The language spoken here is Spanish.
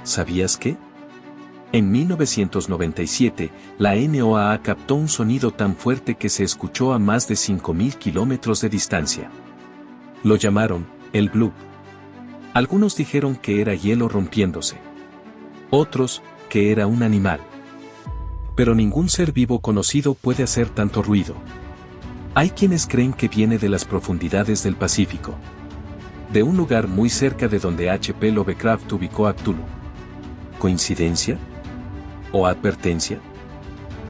¿Sabías qué? En 1997, la NOAA captó un sonido tan fuerte que se escuchó a más de 5.000 kilómetros de distancia. Lo llamaron el bloop. Algunos dijeron que era hielo rompiéndose. Otros, que era un animal. Pero ningún ser vivo conocido puede hacer tanto ruido. Hay quienes creen que viene de las profundidades del Pacífico. De un lugar muy cerca de donde H.P. Lovecraft ubicó a Cthulhu. ¿Coincidencia? ¿O advertencia?